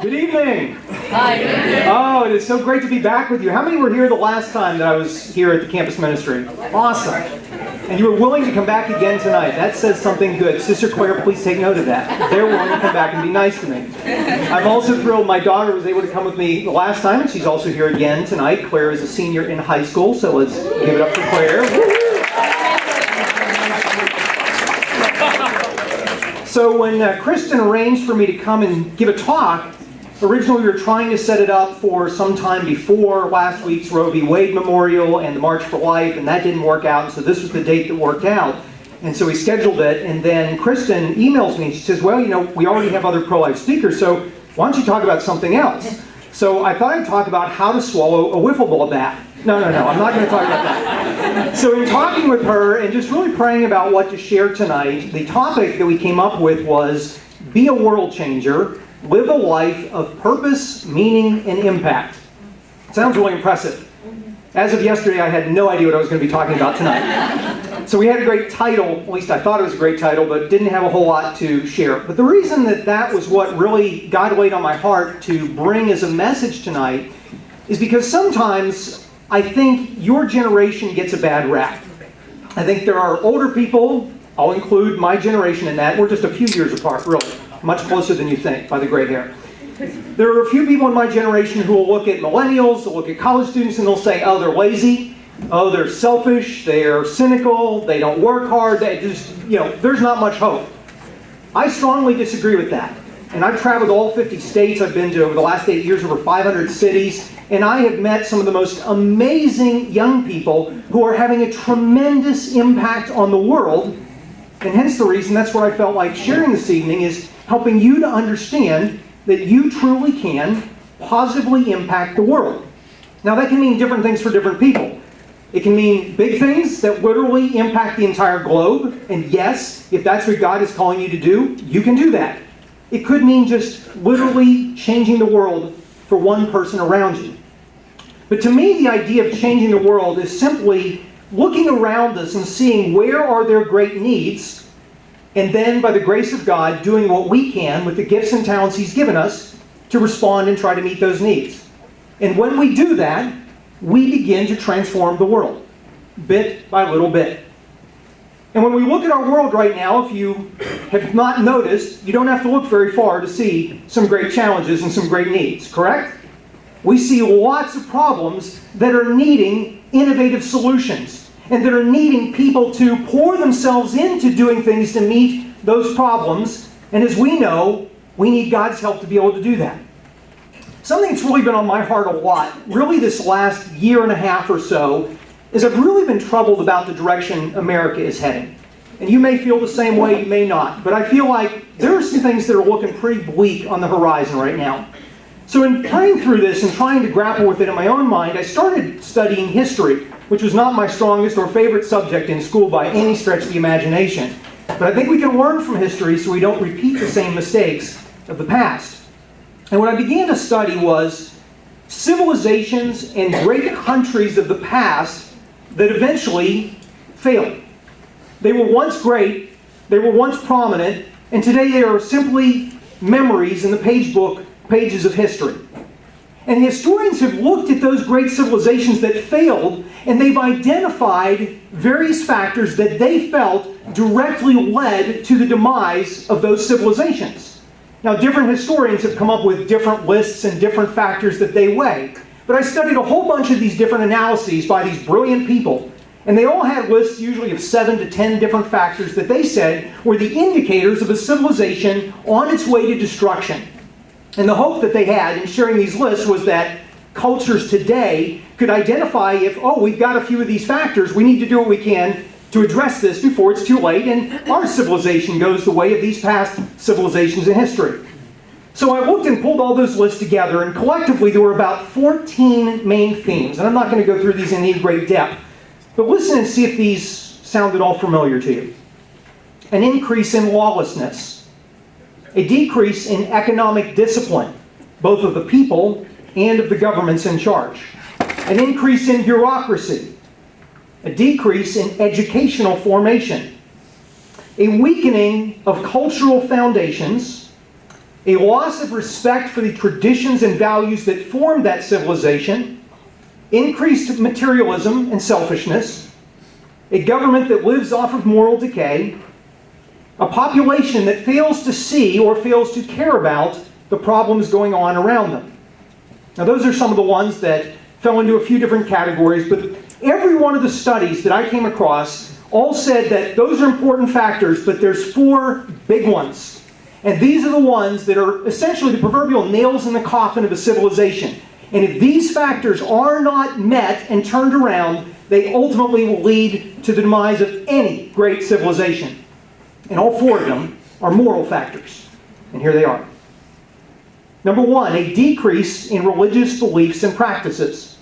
Good evening. Hi. Oh, it is so great to be back with you. How many were here the last time that I was here at the campus ministry? Awesome. And you were willing to come back again tonight. That says something good. Sister Claire, please take note of that. They're willing to come back and be nice to me. I'm also thrilled my daughter was able to come with me the last time, and she's also here again tonight. Claire is a senior in high school, so let's give it up for Claire. So when Kristen arranged for me to come and give a talk, originally we were trying to set it up for some time before last week's Roe v. Wade Memorial and the March for Life, and that didn't work out, and so this was the date that worked out. And so we scheduled it, and then Kristen emails me, and she says, well, you know, we already have other pro-life speakers, so why don't you talk about something else? So I thought I'd talk about how to swallow a wiffle ball bat. No, I'm not going to talk about that. So in talking with her and just really praying about what to share tonight, the topic that we came up with was be a world changer, live a life of purpose, meaning, and impact. Sounds really impressive. As of yesterday, I had no idea what I was going to be talking about tonight. So we had a great title, at least I thought it was a great title, but didn't have a whole lot to share. But the reason that was what really God laid on my heart to bring as a message tonight is because sometimes I think your generation gets a bad rap. I think there are older people, I'll include my generation in that, we're just a few years apart, really. Much closer than you think by the gray hair. There are a few people in my generation who will look at millennials, they'll look at college students, and they'll say, oh, they're lazy, oh, they're selfish, they're cynical, they don't work hard, they just, there's not much hope. I strongly disagree with that. And I've traveled all 50 states. I've been to, over the last 8 years, over 500 cities. And I have met some of the most amazing young people who are having a tremendous impact on the world. And hence the reason, that's what I felt like sharing this evening, is helping you to understand that you truly can positively impact the world. Now that can mean different things for different people. It can mean big things that literally impact the entire globe. And yes, if that's what God is calling you to do, you can do that. It could mean just literally changing the world for one person around you. But to me, the idea of changing the world is simply looking around us and seeing where are there great needs, and then, by the grace of God, doing what we can with the gifts and talents He's given us to respond and try to meet those needs. And when we do that, we begin to transform the world, bit by little bit. And when we look at our world right now, if you have not noticed, you don't have to look very far to see some great challenges and some great needs, correct? We see lots of problems that are needing innovative solutions and that are needing people to pour themselves into doing things to meet those problems. And as we know, we need God's help to be able to do that. Something that's really been on my heart a lot, really this last year and a half or so, is I've really been troubled about the direction America is heading. And you may feel the same way, you may not. But I feel like there are some things that are looking pretty bleak on the horizon right now. So in praying through this and trying to grapple with it in my own mind, I started studying history, which was not my strongest or favorite subject in school by any stretch of the imagination. But I think we can learn from history so we don't repeat the same mistakes of the past. And what I began to study was civilizations and great countries of the past that eventually failed. They were once great, they were once prominent, and today they are simply memories in the pages of history. And historians have looked at those great civilizations that failed, and they've identified various factors that they felt directly led to the demise of those civilizations. Now, different historians have come up with different lists and different factors that they weigh. But I studied a whole bunch of these different analyses by these brilliant people. And they all had lists usually of 7 to 10 different factors that they said were the indicators of a civilization on its way to destruction. And the hope that they had in sharing these lists was that cultures today could identify if, oh, we've got a few of these factors, we need to do what we can to address this before it's too late, and our civilization goes the way of these past civilizations in history. So I looked and pulled all those lists together, and collectively there were about 14 main themes. And I'm not going to go through these in any great depth, but listen and see if these sound at all familiar to you. An increase in lawlessness. A decrease in economic discipline, both of the people and of the governments in charge. An increase in bureaucracy. A decrease in educational formation. A weakening of cultural foundations. a loss of respect for the traditions and values that formed that civilization, increased materialism and selfishness, a government that lives off of moral decay, a population that fails to see or fails to care about the problems going on around them. Now, those are some of the ones that fell into a few different categories, but every one of the studies that I came across all said that those are important factors, but there's 4 big ones. And these are the ones that are essentially the proverbial nails in the coffin of a civilization. And if these factors are not met and turned around, they ultimately will lead to the demise of any great civilization. And all 4 of them are moral factors. And here they are. Number 1, a decrease in religious beliefs and practices.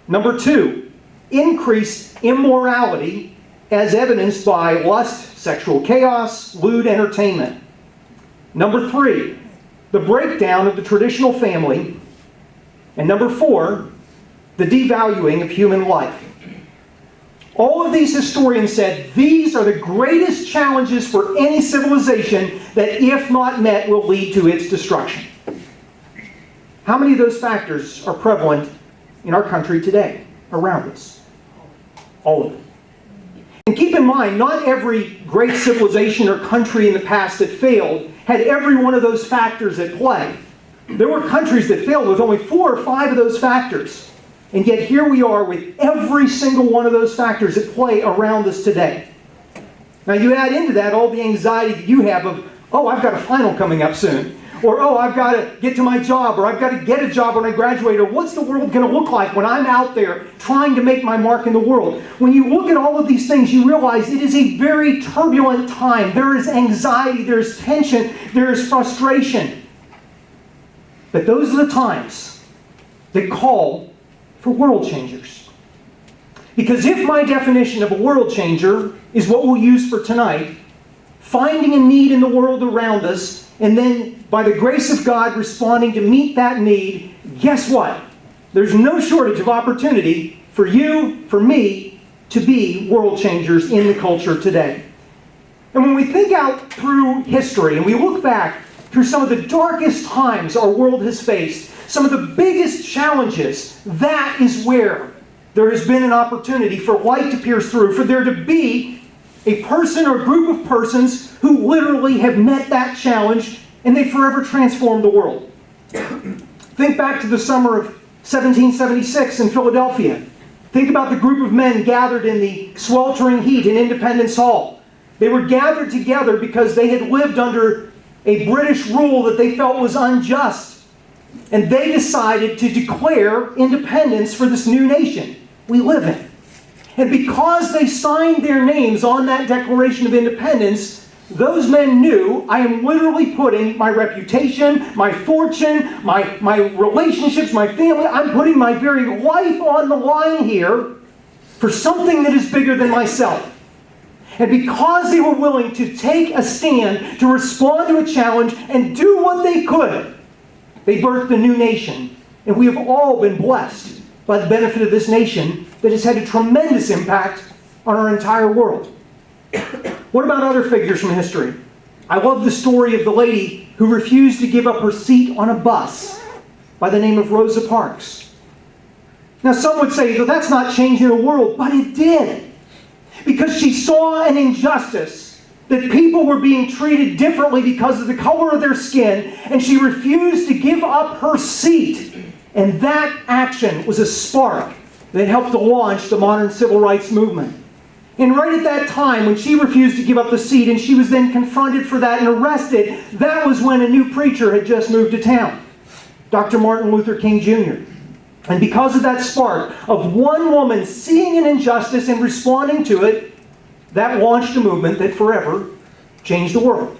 Number 2, increased immorality as evidenced by lust, sexual chaos, lewd entertainment. Number 3, the breakdown of the traditional family. And number 4, the devaluing of human life. All of these historians said these are the greatest challenges for any civilization that, if not met, will lead to its destruction. How many of those factors are prevalent in our country today, around us? All of them. And keep in mind, not every great civilization or country in the past that failed had every one of those factors at play. There were countries that failed with only 4 or 5 of those factors. And yet here we are with every single one of those factors at play around us today. Now you add into that all the anxiety that you have of, oh, I've got a final coming up soon. Or, oh, I've got to get to my job. Or I've got to get a job when I graduate. Or what's the world going to look like when I'm out there trying to make my mark in the world? When you look at all of these things, you realize it is a very turbulent time. There is anxiety. There is tension. There is frustration. But those are the times that call for world changers. Because if my definition of a world changer is what we'll use for tonight, finding a need in the world around us, and then by the grace of God responding to meet that need, guess what? There's no shortage of opportunity for you, for me, to be world changers in the culture today. And when we think out through history and we look back through some of the darkest times our world has faced, some of the biggest challenges, that is where there has been an opportunity for light to pierce through, for there to be a person or group of persons who literally have met that challenge and they forever transformed the world. Think back to the summer of 1776 in Philadelphia. Think about the group of men gathered in the sweltering heat in Independence Hall. They were gathered together because they had lived under a British rule that they felt was unjust. And they decided to declare independence for this new nation we live in. And because they signed their names on that Declaration of Independence, those men knew, I am literally putting my reputation, my fortune, my relationships, my family, I'm putting my very life on the line here for something that is bigger than myself. And because they were willing to take a stand, to respond to a challenge, and do what they could, they birthed a new nation. And we have all been blessed by the benefit of this nation that has had a tremendous impact on our entire world. What about other figures from history? I love the story of the lady who refused to give up her seat on a bus by the name of Rosa Parks. Now some would say, well, that's not changing the world, but it did. Because she saw an injustice, that people were being treated differently because of the color of their skin, and she refused to give up her seat. And that action was a spark that helped to launch the modern civil rights movement. And right at that time, when she refused to give up the seat, and she was then confronted for that and arrested, that was when a new preacher had just moved to town, Dr. Martin Luther King Jr. And because of that spark of one woman seeing an injustice and responding to it, that launched a movement that forever changed the world.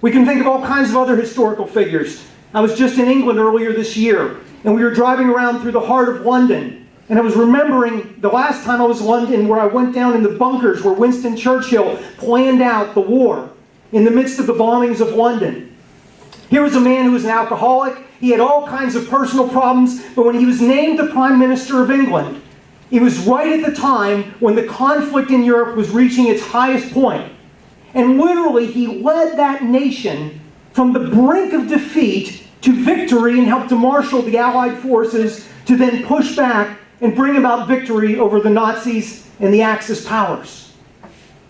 We can think of all kinds of other historical figures. I was just in England earlier this year, and we were driving around through the heart of London. And I was remembering the last time I was in London, where I went down in the bunkers where Winston Churchill planned out the war in the midst of the bombings of London. Here was a man who was an alcoholic. He had all kinds of personal problems, but when he was named the Prime Minister of England, it was right at the time when the conflict in Europe was reaching its highest point. And literally, he led that nation from the brink of defeat to victory and helped to marshal the Allied forces to then push back and bring about victory over the Nazis and the Axis powers.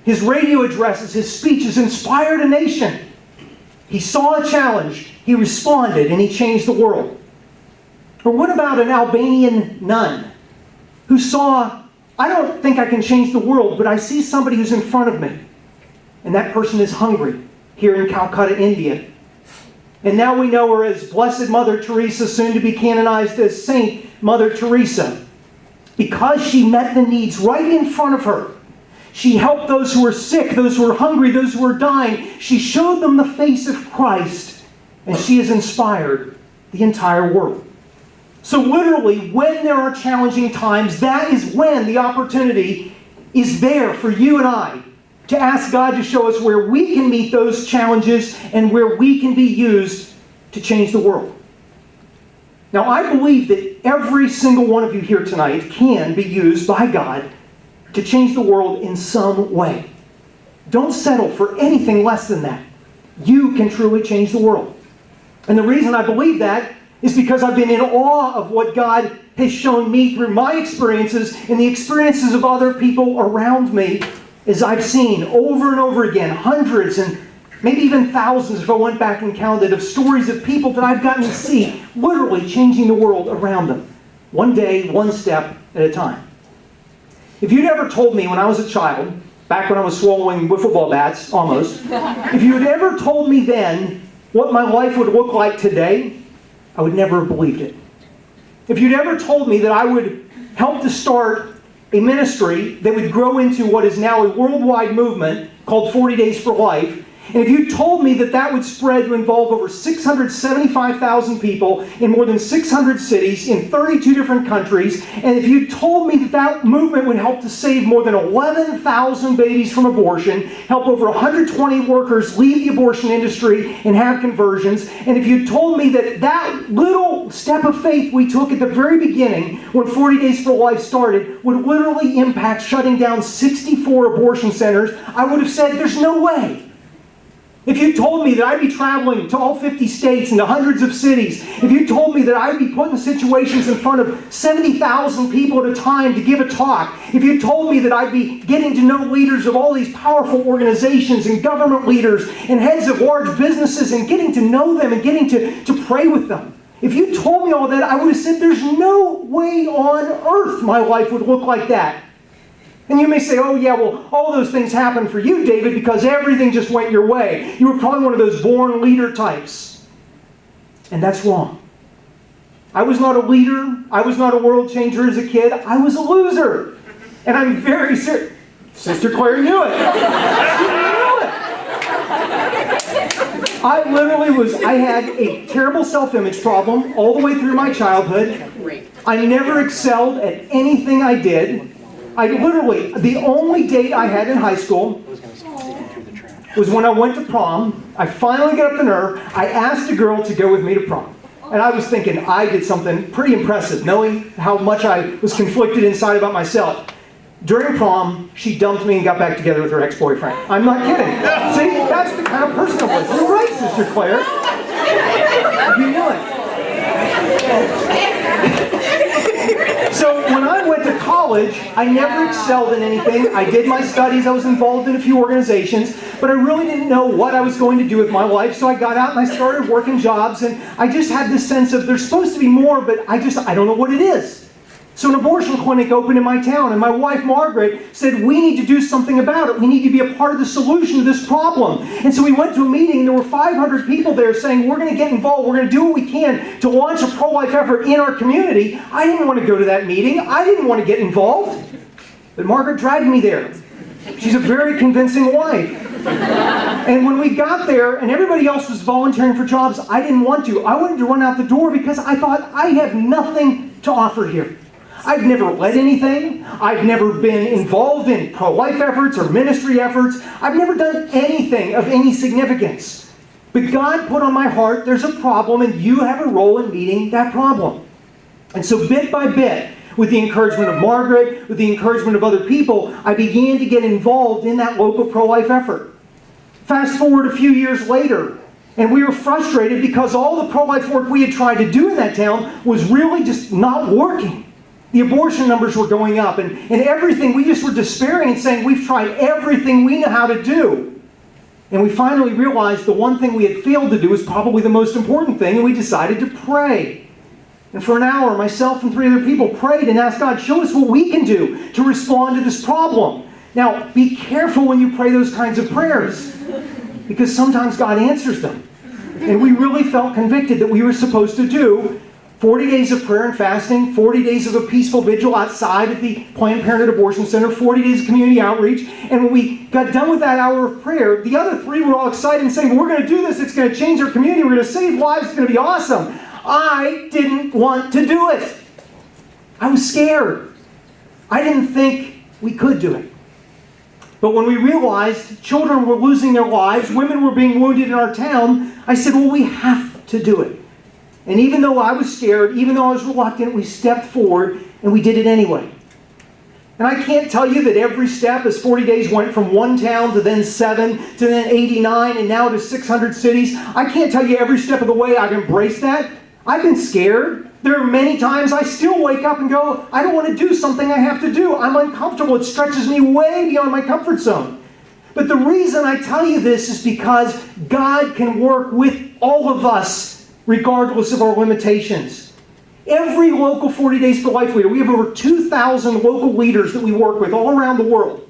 His radio addresses, his speeches inspired a nation. He saw a challenge, he responded, and he changed the world. Or what about an Albanian nun who saw, I don't think I can change the world, but I see somebody who's in front of me. And that person is hungry here in Calcutta, India. And now we know her as Blessed Mother Teresa, soon to be canonized as Saint Mother Teresa. Because she met the needs right in front of her. She helped those who were sick, those who were hungry, those who were dying. She showed them the face of Christ. And she has inspired the entire world. So literally, when there are challenging times, that is when the opportunity is there for you and I to ask God to show us where we can meet those challenges and where we can be used to change the world. Now, I believe that every single one of you here tonight can be used by God to change the world in some way. Don't settle for anything less than that. You can truly change the world. And the reason I believe that is because I've been in awe of what God has shown me through my experiences and the experiences of other people around me, as I've seen over and over again, hundreds and maybe even thousands, if I went back and counted, of stories of people that I've gotten to see literally changing the world around them. One day, one step at a time. If you'd ever told me when I was a child, back when I was swallowing wiffle ball bats, almost, if you had ever told me then what my life would look like today, I would never have believed it. If you'd ever told me that I would help to start a ministry that would grow into what is now a worldwide movement called 40 Days for Life, and if you told me that that would spread to involve over 675,000 people in more than 600 cities in 32 different countries, and if you told me that that movement would help to save more than 11,000 babies from abortion, help over 120 workers leave the abortion industry and have conversions, and if you told me that that little step of faith we took at the very beginning when 40 Days for Life started would literally impact shutting down 64 abortion centers, I would have said, there's no way. If you told me that I'd be traveling to all 50 states and to hundreds of cities, if you told me that I'd be put in situations in front of 70,000 people at a time to give a talk, if you told me that I'd be getting to know leaders of all these powerful organizations and government leaders and heads of large businesses and getting to know them and getting to pray with them, if you told me all that, I would have said there's no way on earth my life would look like that. And you may say, oh yeah, well, all those things happened for you, David, because everything just went your way. You were probably one of those born leader types. And that's wrong. I was not a leader. I was not a world changer as a kid. I was a loser. And I'm very serious. Sister Claire knew it. She knew it. I had a terrible self-image problem all the way through my childhood. I never excelled at anything I did. The only date I had in high school was when I went to prom. I finally got up the nerve. I asked a girl to go with me to prom. And I was thinking I did something pretty impressive, knowing how much I was conflicted inside about myself. During prom, she dumped me and got back together with her ex-boyfriend. I'm not kidding. See, that's the kind of person I was. You're right, Sister Claire. You knew it. So when I went to college, I never excelled in anything. I did my studies, I was involved in a few organizations, but I really didn't know what I was going to do with my life, so I got out and I started working jobs, and I just had this sense of there's supposed to be more, but I don't know what it is. So an abortion clinic opened in my town, and my wife, Margaret, said, we need to do something about it. We need to be a part of the solution to this problem. And so we went to a meeting, and there were 500 people there saying, we're going to get involved. We're going to do what we can to launch a pro-life effort in our community. I didn't want to go to that meeting. I didn't want to get involved. But Margaret dragged me there. She's a very convincing wife. And when we got there, and everybody else was volunteering for jobs, I didn't want to. I wanted to run out the door because I thought, I have nothing to offer here. I've never led anything. I've never been involved in pro-life efforts or ministry efforts. I've never done anything of any significance. But God put on my heart, there's a problem, and you have a role in meeting that problem. And so bit by bit, with the encouragement of Margaret, with the encouragement of other people, I began to get involved in that local pro-life effort. Fast forward a few years later, And we were frustrated because all the pro-life work we had tried to do in that town was really just not working. The abortion numbers were going up, and everything, we just were despairing and saying, we've tried everything we know how to do. And we finally realized the one thing we had failed to do was probably the most important thing, and we decided to pray. And for an hour, myself and 3 other people prayed and asked God, show us what we can do to respond to this problem. Now, be careful when you pray those kinds of prayers, because sometimes God answers them. And we really felt convicted that we were supposed to do 40 days of prayer and fasting, 40 days of a peaceful vigil outside of the Planned Parenthood Abortion Center, 40 days of community outreach. And when we got done with that hour of prayer, the other 3 were all excited and saying, we're going to do this, it's going to change our community, we're going to save lives, it's going to be awesome. I didn't want to do it. I was scared. I didn't think we could do it. But when we realized children were losing their lives, women were being wounded in our town, I said, well, we have to do it. And even though I was scared, even though I was reluctant, we stepped forward and we did it anyway. And I can't tell you that every step, as 40 days went from 1 town to then 7 to then 89 and now to 600 cities, I can't tell you every step of the way I've embraced that. I've been scared. There are many times I still wake up and go, I don't want to do something I have to do. I'm uncomfortable. It stretches me way beyond my comfort zone. But the reason I tell you this is because God can work with all of us, regardless of our limitations. Every local 40 Days for Life leader, we have over 2,000 local leaders that we work with all around the world.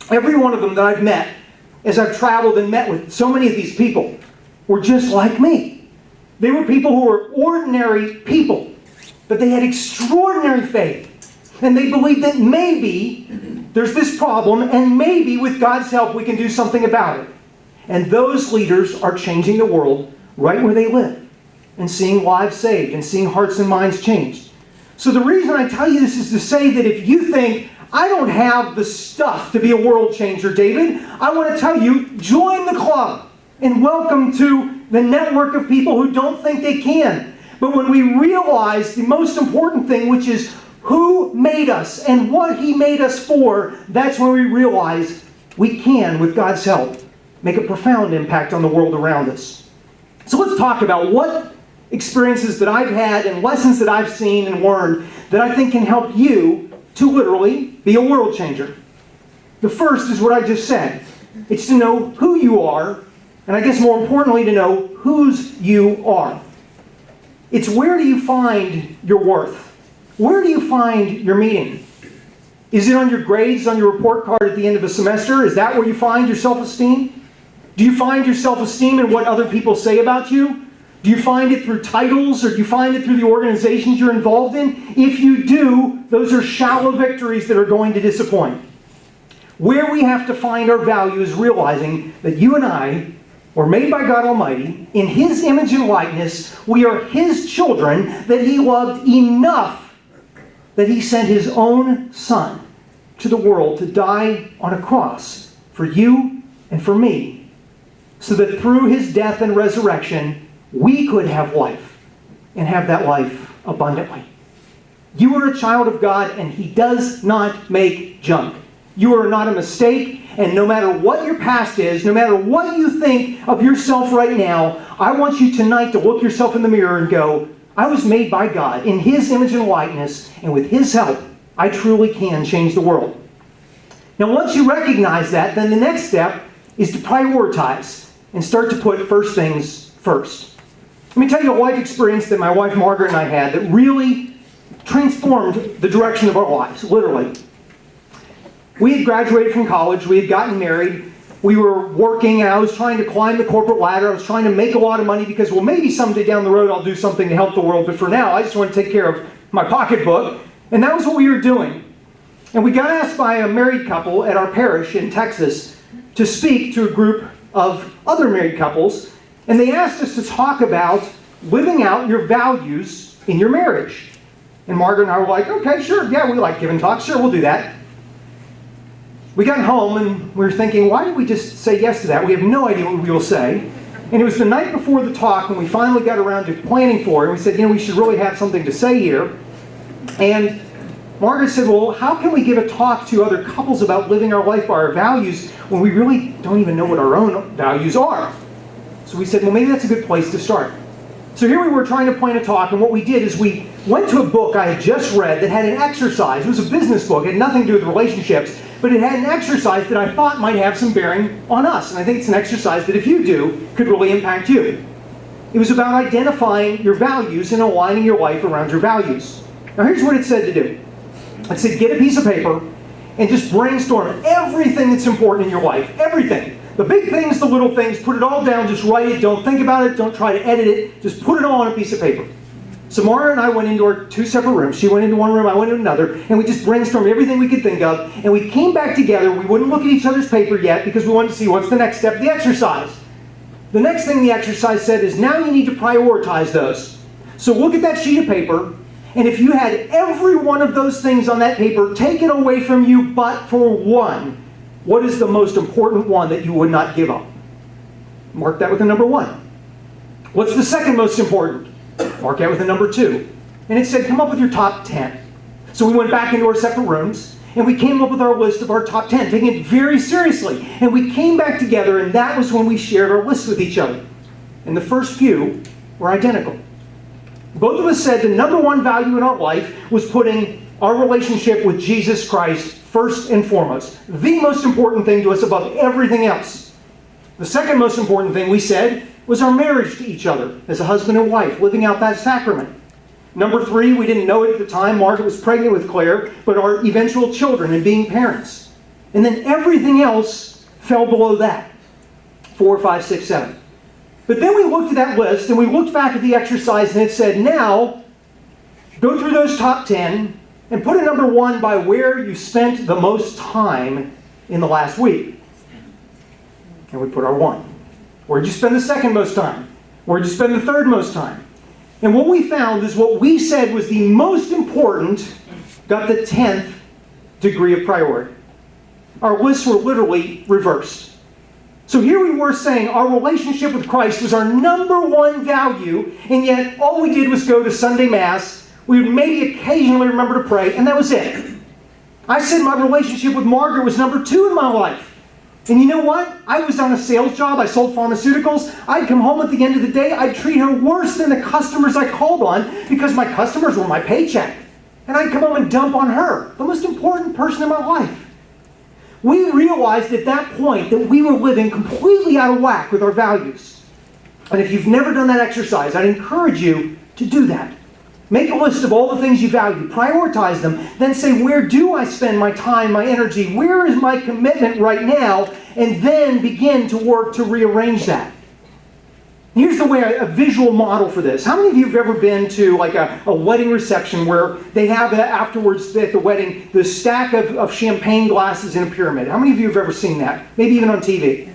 Every one of them that I've met, as I've traveled and met with so many of these people, were just like me. They were people who were ordinary people, but they had extraordinary faith. And they believed that maybe there's this problem, and maybe with God's help we can do something about it. And those leaders are changing the world right where they live, and seeing lives saved, and seeing hearts and minds changed. So the reason I tell you this is to say that if you think, I don't have the stuff to be a world changer, David, I want to tell you, join the club, and welcome to the network of people who don't think they can. But when we realize the most important thing, which is who made us and what He made us for, that's when we realize we can, with God's help, make a profound impact on the world around us. So let's talk about what experiences that I've had and lessons that I've seen and learned that I think can help you to literally be a world changer. The first is what I just said. It's to know who you are, and I guess more importantly, to know whose you are. It's where do you find your worth? Where do you find your meaning? Is it on your grades, on your report card at the end of a semester? Is that where you find your self-esteem? Do you find your self-esteem in what other people say about you? Do you find it through titles, or do you find it through the organizations you're involved in? If you do, those are shallow victories that are going to disappoint. Where we have to find our value is realizing that you and I were made by God Almighty. In His image and likeness, we are His children that He loved enough that He sent His own Son to the world to die on a cross for you and for me, so that through His death and resurrection, we could have life, and have that life abundantly. You are a child of God, and He does not make junk. You are not a mistake, and no matter what your past is, no matter what you think of yourself right now, I want you tonight to look yourself in the mirror and go, I was made by God in His image and likeness, and with His help, I truly can change the world. Now, once you recognize that, then the next step is to prioritize and start to put first things first. Let me tell you a life experience that my wife Margaret and I had that really transformed the direction of our lives, literally. We had graduated from college, we had gotten married, we were working, and I was trying to climb the corporate ladder. I was trying to make a lot of money because, well, maybe someday down the road I'll do something to help the world, but for now I just want to take care of my pocketbook. And that was what we were doing. And we got asked by a married couple at our parish in Texas to speak to a group of other married couples, and they asked us to talk about living out your values in your marriage. And Margaret and I were like, okay, sure, yeah, we like giving talks, sure, we'll do that. We got home and we were thinking, why did we just say yes to that? We have no idea what we will say. And it was the night before the talk when we finally got around to planning for it. And we said, we should really have something to say here. And Margaret said, well, how can we give a talk to other couples about living our life by our values when we really don't even know what our own values are? So we said, well, maybe that's a good place to start. So here we were trying to plan a talk, and what we did is we went to a book I had just read that had an exercise. It was a business book. It had nothing to do with relationships, but it had an exercise that I thought might have some bearing on us. And I think it's an exercise that if you do, could really impact you. It was about identifying your values and aligning your life around your values. Now here's what it said to do. It said, get a piece of paper and just brainstorm everything that's important in your life. Everything. The big things, the little things, put it all down, just write it, don't think about it, don't try to edit it, just put it all on a piece of paper. So Mara and I went into our two separate rooms. She went into one room, I went into another, and we just brainstormed everything we could think of, and we came back together. We wouldn't look at each other's paper yet because we wanted to see what's the next step of the exercise. The next thing the exercise said is now you need to prioritize those. So look at that sheet of paper, and if you had every one of those things on that paper taken away from you but for one, what is the most important one that you would not give up? Mark that with a number 1. What's the second most important? Mark that with a number 2. And it said, come up with your top 10. So we went back into our separate rooms, and we came up with our list of our top 10, taking it very seriously. And we came back together, and that was when we shared our list with each other. And the first few were identical. Both of us said the number 1 value in our life was putting our relationship with Jesus Christ first and foremost. The most important thing to us above everything else. The second most important thing we said was our marriage to each other as a husband and wife, living out that sacrament. Number 3, we didn't know it at the time, Margaret was pregnant with Claire, but our eventual children and being parents. And then everything else fell below that. 4, 5, 6, 7. But then we looked at that list and we looked back at the exercise and it said, now, go through those top 10 and put a number 1 by where you spent the most time in the last week. And we put our 1. Where'd you spend the second most time? Where'd you spend the third most time? And what we found is what we said was the most important got the 10th degree of priority. Our lists were literally reversed. So here we were saying our relationship with Christ was our number 1 value, and yet all we did was go to Sunday Mass. We would maybe occasionally remember to pray, and that was it. I said my relationship with Margaret was number 2 in my life. And you know what? I was on a sales job. I sold pharmaceuticals. I'd come home at the end of the day. I'd treat her worse than the customers I called on because my customers were my paycheck. And I'd come home and dump on her, the most important person in my life. We realized at that point that we were living completely out of whack with our values. And if you've never done that exercise, I'd encourage you to do that. Make a list of all the things you value. Prioritize them. Then say, where do I spend my time, my energy? Where is my commitment right now? And then begin to work to rearrange that. Here's the way, a visual model for this. How many of you have ever been to like a wedding reception where they have afterwards at the wedding the stack of champagne glasses in a pyramid? How many of you have ever seen that? Maybe even on TV.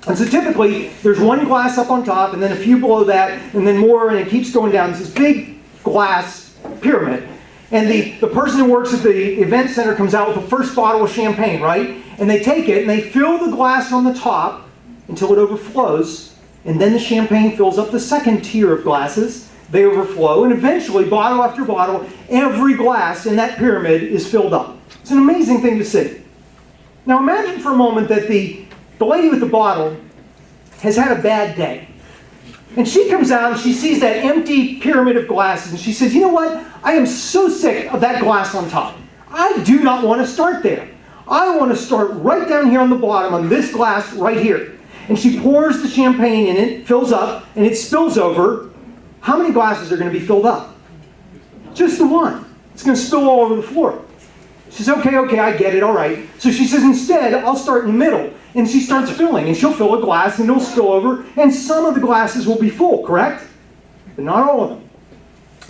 And so typically, there's one glass up on top, and then a few below that, and then more, and it keeps going down. It's this big glass pyramid. And the person who works at the event center comes out with the first bottle of champagne, right? And they take it and they fill the glass on the top until it overflows. And then the champagne fills up the second tier of glasses. They overflow. And eventually, bottle after bottle, every glass in that pyramid is filled up. It's an amazing thing to see. Now imagine for a moment that the lady with the bottle has had a bad day. And she comes out and she sees that empty pyramid of glasses and she says, you know what? I am so sick of that glass on top. I do not want to start there. I want to start right down here on the bottom on this glass right here. And she pours the champagne in it, fills up, and it spills over. How many glasses are going to be filled up? Just the one. It's going to spill all over the floor. She says, okay, I get it, all right. So she says, instead, I'll start in the middle. And she starts filling, and she'll fill a glass, and it'll spill over, and some of the glasses will be full, correct? But not all of them.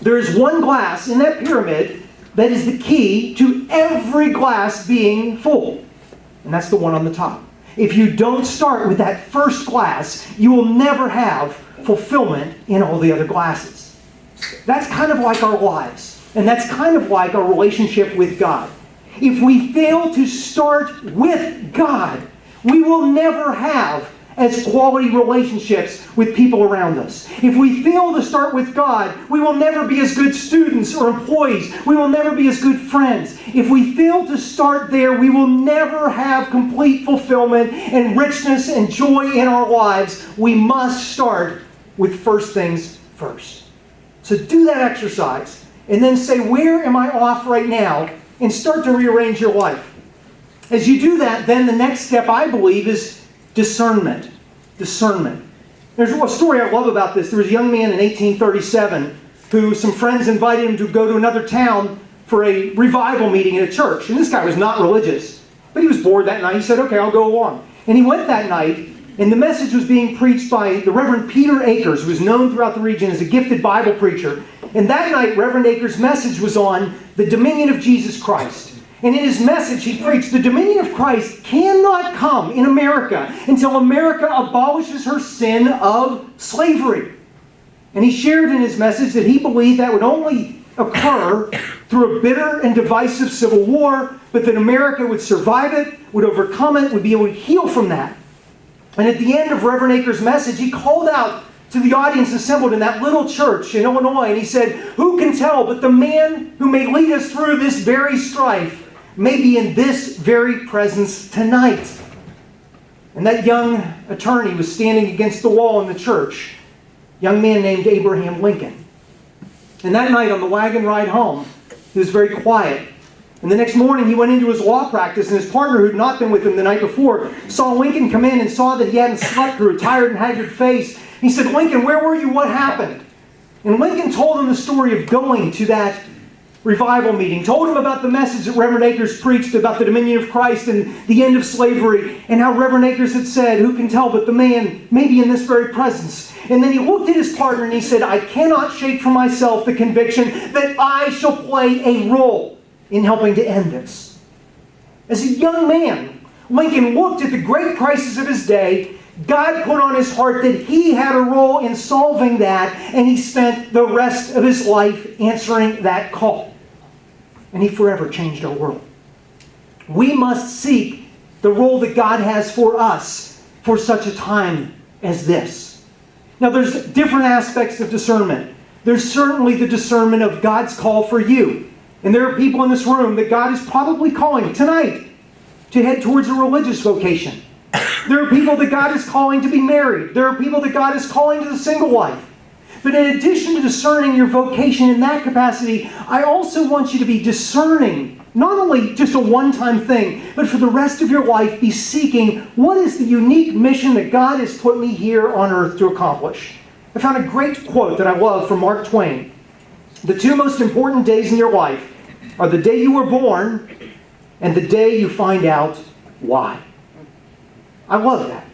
There is one glass in that pyramid that is the key to every glass being full. And that's the one on the top. If you don't start with that first glass, you will never have fulfillment in all the other glasses. That's kind of like our lives. And that's kind of like our relationship with God. If we fail to start with God, we will never have as quality relationships with people around us. If we fail to start with God, we will never be as good students or employees. We will never be as good friends. If we fail to start there, we will never have complete fulfillment and richness and joy in our lives. We must start with first things first. So do that exercise and then say, where am I off right now? And start to rearrange your life. As you do that, then the next step, I believe, is discernment. Discernment. There's a story I love about this. There was a young man in 1837 who some friends invited him to go to another town for a revival meeting at a church. And this guy was not religious, but he was bored that night. He said, okay, I'll go along. And he went that night, and the message was being preached by the Reverend Peter Akers, who was known throughout the region as a gifted Bible preacher. And that night, Reverend Akers' message was on the dominion of Jesus Christ. And in his message, he preached, the dominion of Christ cannot come in America until America abolishes her sin of slavery. And he shared in his message that he believed that would only occur through a bitter and divisive civil war, but that America would survive it, would overcome it, would be able to heal from that. And at the end of Reverend Akers' message, he called out to the audience assembled in that little church in Illinois, and he said, who can tell but the man who may lead us through this very strife may be in this very presence tonight. And that young attorney was standing against the wall in the church, a young man named Abraham Lincoln. And that night on the wagon ride home, he was very quiet. And the next morning he went into his law practice, and his partner, who had not been with him the night before, saw Lincoln come in and saw that he hadn't slept through a tired and haggard face. He said, Lincoln, where were you? What happened? And Lincoln told him the story of going to that revival meeting, told him about the message that Reverend Akers preached about the dominion of Christ and the end of slavery, and how Reverend Akers had said, who can tell but the man may be in this very presence. And then he looked at his partner and he said, I cannot shake from myself the conviction that I shall play a role in helping to end this. As a young man, Lincoln looked at the great crisis of his day. God put on his heart that he had a role in solving that, and he spent the rest of his life answering that call. And he forever changed our world. We must seek the role that God has for us for such a time as this. Now, there's different aspects of discernment. There's certainly the discernment of God's call for you. And there are people in this room that God is probably calling tonight to head towards a religious vocation. There are people that God is calling to be married. There are people that God is calling to the single life. But in addition to discerning your vocation in that capacity, I also want you to be discerning, not only just a one-time thing, but for the rest of your life, be seeking what is the unique mission that God has put me here on earth to accomplish. I found a great quote that I love from Mark Twain. The two most important days in your life are the day you were born and the day you find out why. I love that.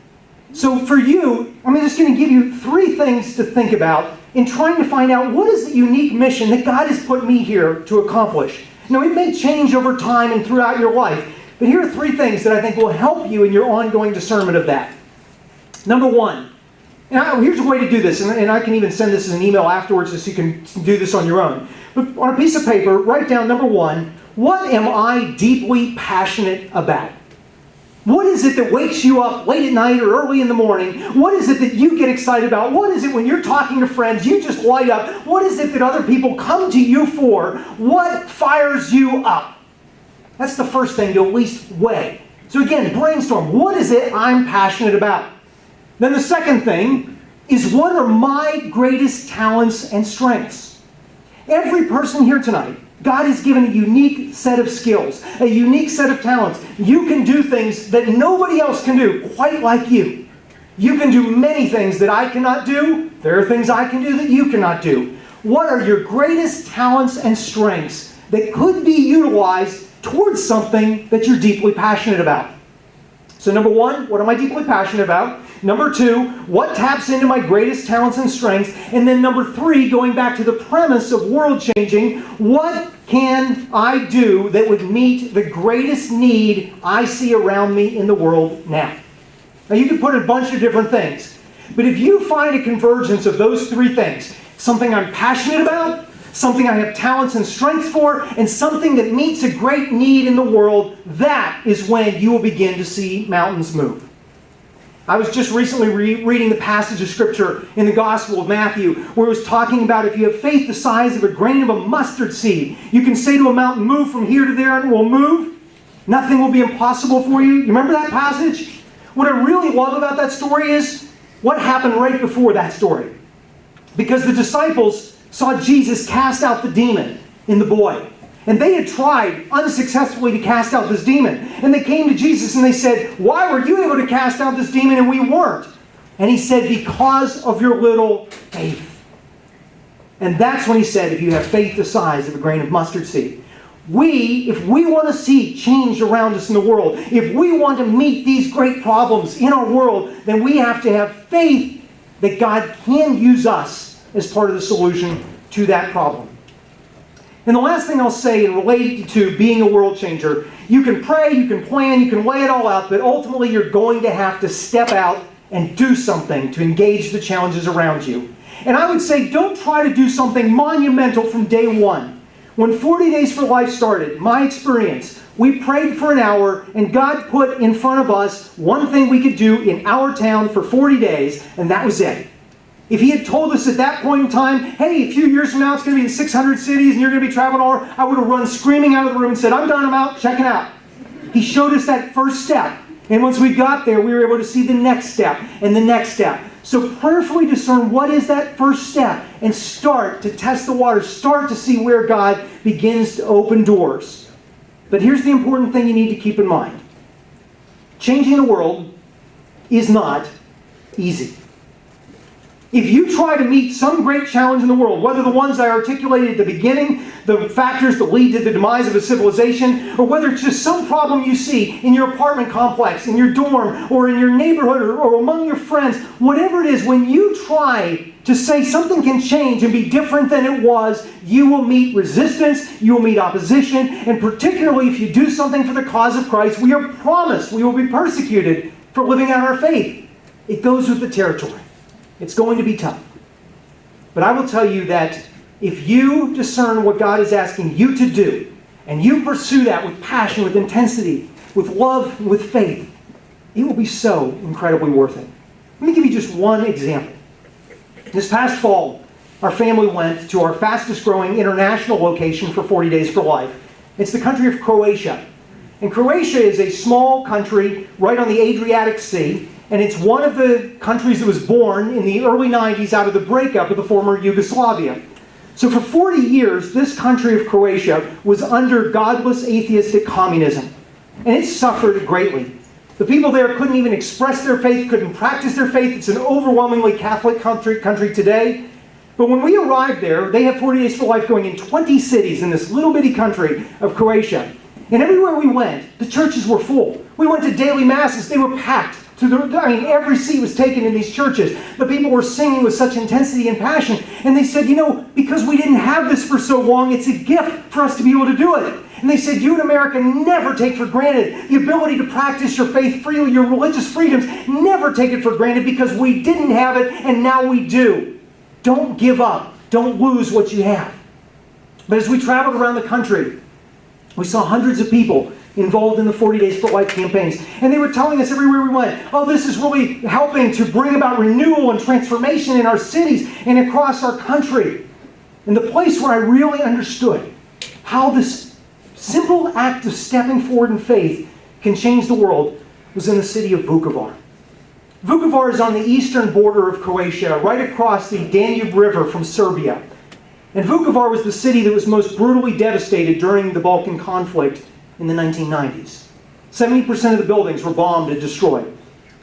So for you, I'm just going to give you 3 things to think about in trying to find out what is the unique mission that God has put me here to accomplish. Now, it may change over time and throughout your life, but here are 3 things that I think will help you in your ongoing discernment of that. Number 1, now here's a way to do this, and I can even send this as an email afterwards so you can do this on your own. But on a piece of paper, write down, number 1, what am I deeply passionate about? What is it that wakes you up late at night or early in the morning? What is it that you get excited about? What is it when you're talking to friends, you just light up? What is it that other people come to you for? What fires you up? That's the first thing to at least weigh. So again, brainstorm. What is it I'm passionate about? Then the second thing is, what are my greatest talents and strengths? Every person here tonight, God has given a unique set of skills, a unique set of talents. You can do things that nobody else can do quite like you. You can do many things that I cannot do. There are things I can do that you cannot do. What are your greatest talents and strengths that could be utilized towards something that you're deeply passionate about? So number 1, what am I deeply passionate about? Number 2, what taps into my greatest talents and strengths? And then number 3, going back to the premise of world changing, what can I do that would meet the greatest need I see around me in the world now? Now you can put a bunch of different things, but if you find a convergence of those 3 things, something I'm passionate about, something I have talents and strengths for, and something that meets a great need in the world, that is when you will begin to see mountains move. I was just recently reading the passage of Scripture in the Gospel of Matthew where it was talking about if you have faith the size of a grain of a mustard seed, you can say to a mountain, move from here to there and it will move. Nothing will be impossible for you. You remember that passage? What I really love about that story is what happened right before that story. Because the disciples saw Jesus cast out the demon in the boy. And they had tried unsuccessfully to cast out this demon. And they came to Jesus and they said, why were you able to cast out this demon and we weren't? And he said, because of your little faith. And that's when he said, if you have faith the size of a grain of mustard seed. If we want to see change around us in the world, if we want to meet these great problems in our world, then we have to have faith that God can use us as part of the solution to that problem. And the last thing I'll say in related to being a world changer, you can pray, you can plan, you can lay it all out, but ultimately you're going to have to step out and do something to engage the challenges around you. And I would say don't try to do something monumental from day one. When 40 Days for Life started, my experience, we prayed for an hour and God put in front of us one thing we could do in our town for 40 days, and that was it. If he had told us at that point in time, hey, a few years from now it's going to be in 600 cities and you're going to be traveling all over, I would have run screaming out of the room and said, I'm done, I'm out, check it out. He showed us that first step. And once we got there, we were able to see the next step and the next step. So prayerfully discern what is that first step and start to test the waters. Start to see where God begins to open doors. But here's the important thing you need to keep in mind. Changing the world is not easy. If you try to meet some great challenge in the world, whether the ones I articulated at the beginning, the factors that lead to the demise of a civilization, or whether it's just some problem you see in your apartment complex, in your dorm, or in your neighborhood, or among your friends, whatever it is, when you try to say something can change and be different than it was, you will meet resistance, you will meet opposition, and particularly if you do something for the cause of Christ, we are promised we will be persecuted for living out our faith. It goes with the territory. It's going to be tough. But I will tell you that if you discern what God is asking you to do, and you pursue that with passion, with intensity, with love, with faith, it will be so incredibly worth it. Let me give you just one example. This past fall, our family went to our fastest growing international location for 40 Days for Life. It's the country of Croatia. And Croatia is a small country right on the Adriatic Sea. And it's one of the countries that was born in the early 90s out of the breakup of the former Yugoslavia. So for 40 years, this country of Croatia was under godless atheistic communism. And it suffered greatly. The people there couldn't even express their faith, couldn't practice their faith. It's an overwhelmingly Catholic country today. But when we arrived there, they have 40 Days for Life going in 20 cities in this little bitty country of Croatia. And everywhere we went, the churches were full. We went to daily masses. They were packed. Every seat was taken in these churches. The people were singing with such intensity and passion. And they said, because we didn't have this for so long, it's a gift for us to be able to do it. And they said, you in America never take for granted the ability to practice your faith freely, your religious freedoms. Never take it for granted because we didn't have it and now we do. Don't give up. Don't lose what you have. But as we traveled around the country, we saw hundreds of people involved in the 40 Days for Life campaigns. And they were telling us everywhere we went, this is really helping to bring about renewal and transformation in our cities and across our country. And the place where I really understood how this simple act of stepping forward in faith can change the world was in the city of Vukovar. Vukovar is on the eastern border of Croatia, right across the Danube River from Serbia. And Vukovar was the city that was most brutally devastated during the Balkan conflict in the 1990s. 70% of the buildings were bombed and destroyed.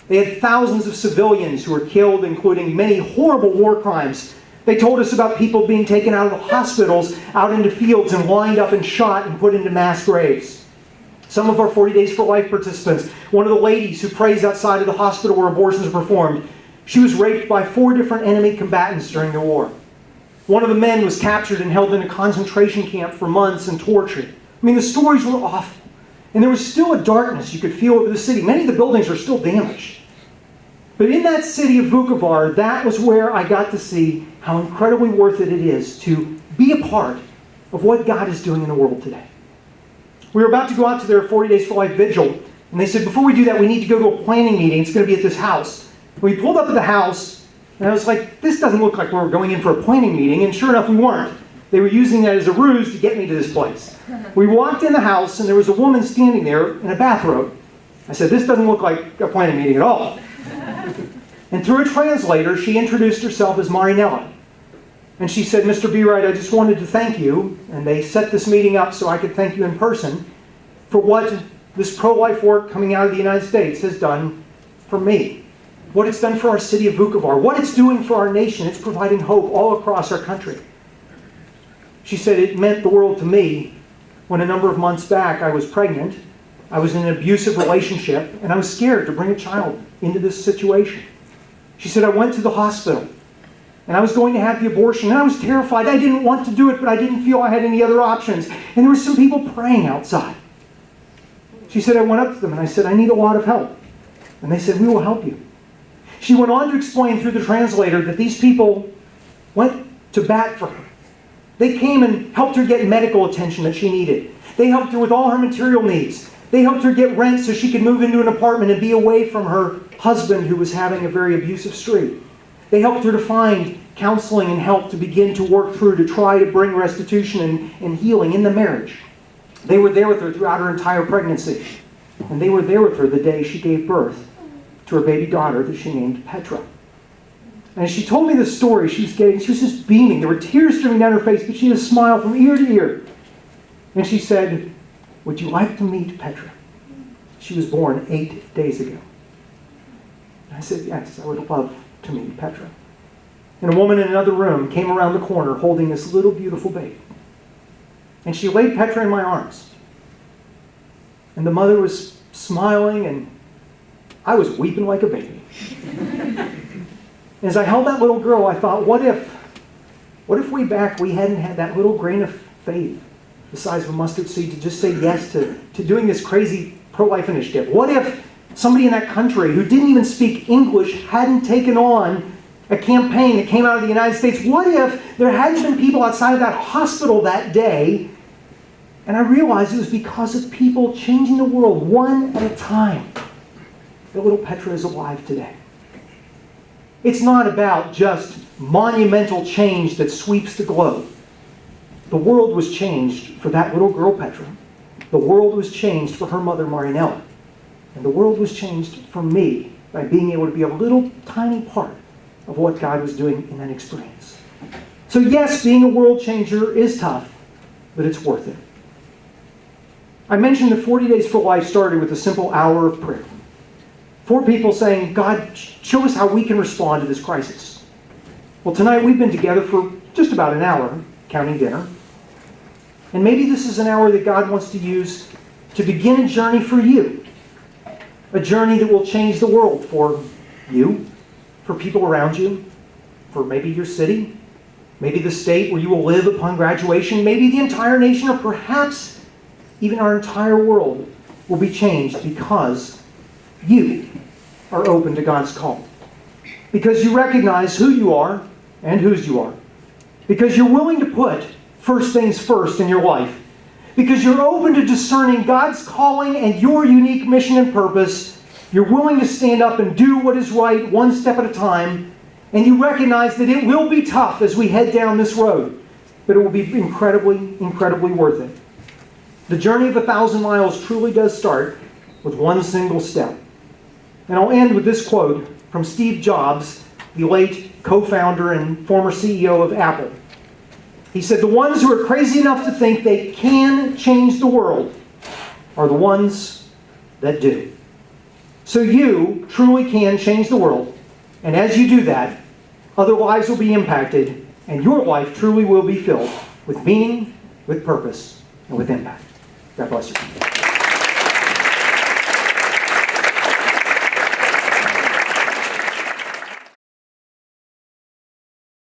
They had thousands of civilians who were killed, including many horrible war crimes. They told us about people being taken out of the hospitals, out into fields and lined up and shot and put into mass graves. Some of our 40 Days for Life participants, one of the ladies who prays outside of the hospital where abortions are performed, she was raped by 4 different enemy combatants during the war. One of the men was captured and held in a concentration camp for months and tortured. The stories were awful. And there was still a darkness you could feel over the city. Many of the buildings are still damaged. But in that city of Vukovar, that was where I got to see how incredibly worth it is to be a part of what God is doing in the world today. We were about to go out to their 40 Days for Life vigil And they said, before we do that, we need to go to a planning meeting. It's going to be at this house. We pulled up at the house, and I was like, this doesn't look like we're going in for a planning meeting. And sure enough, we weren't. They were using that as a ruse to get me to this place. We walked in the house, and there was a woman standing there in a bathrobe. I said, this doesn't look like a planning meeting at all. And through a translator, she introduced herself as Marinella. And she said, Mr. Bereit, I just wanted to thank you, and they set this meeting up so I could thank you in person, for what this pro-life work coming out of the United States has done for me. What it's done for our city of Vukovar. What it's doing for our nation. It's providing hope all across our country. She said it meant the world to me when a number of months back I was pregnant. I was in an abusive relationship, and I was scared to bring a child into this situation. She said I went to the hospital. And I was going to have the abortion, and I was terrified. I didn't want to do it, but I didn't feel I had any other options. And there were some people praying outside. She said, I went up to them and I said, I need a lot of help. And they said, we will help you. She went on to explain through the translator that these people went to bat for her. They came and helped her get medical attention that she needed. They helped her with all her material needs. They helped her get rent so she could move into an apartment and be away from her husband who was having a very abusive streak. They helped her to find counseling and help to begin to work through to try to bring restitution and healing in the marriage. They were there with her throughout her entire pregnancy. And they were there with her the day she gave birth to her baby daughter that she named Petra. And as she told me this story, she was just beaming. There were tears streaming down her face, but she had a smile from ear to ear. And she said, would you like to meet Petra? She was born 8 days ago. And I said, yes, I would love to meet Petra. And a woman in another room came around the corner holding this little beautiful baby. And she laid Petra in my arms. And the mother was smiling, and I was weeping like a baby. As I held that little girl, I thought, what if way back we hadn't had that little grain of faith, the size of a mustard seed, to just say yes to doing this crazy pro-life initiative? What if somebody in that country who didn't even speak English hadn't taken on a campaign that came out of the United States? What if there hadn't been people outside of that hospital that day? And I realized it was because of people changing the world one at a time that little Petra is alive today. It's not about just monumental change that sweeps the globe. The world was changed for that little girl Petra. The world was changed for her mother Marinella. And the world was changed for me by being able to be a little tiny part of what God was doing in that experience. So yes, being a world changer is tough, but it's worth it. I mentioned that 40 Days for Life started with a simple hour of prayer. 4 people saying, God, show us how we can respond to this crisis. Well, tonight we've been together for just about an hour, counting dinner. And maybe this is an hour that God wants to use to begin a journey for you. A journey that will change the world for you, for people around you, for maybe your city, maybe the state where you will live upon graduation, maybe the entire nation, or perhaps even our entire world will be changed because you are open to God's call. Because you recognize who you are and whose you are. Because you're willing to put first things first in your life. Because you're open to discerning God's calling and your unique mission and purpose. You're willing to stand up and do what is right one step at a time. And you recognize that it will be tough as we head down this road. But it will be incredibly, incredibly worth it. The journey of 1,000 miles truly does start with one single step. And I'll end with this quote from Steve Jobs, the late co-founder and former CEO of Apple. He said, the ones who are crazy enough to think they can change the world are the ones that do. So you truly can change the world. And as you do that, other lives will be impacted, and your life truly will be filled with meaning, with purpose, and with impact. God bless you.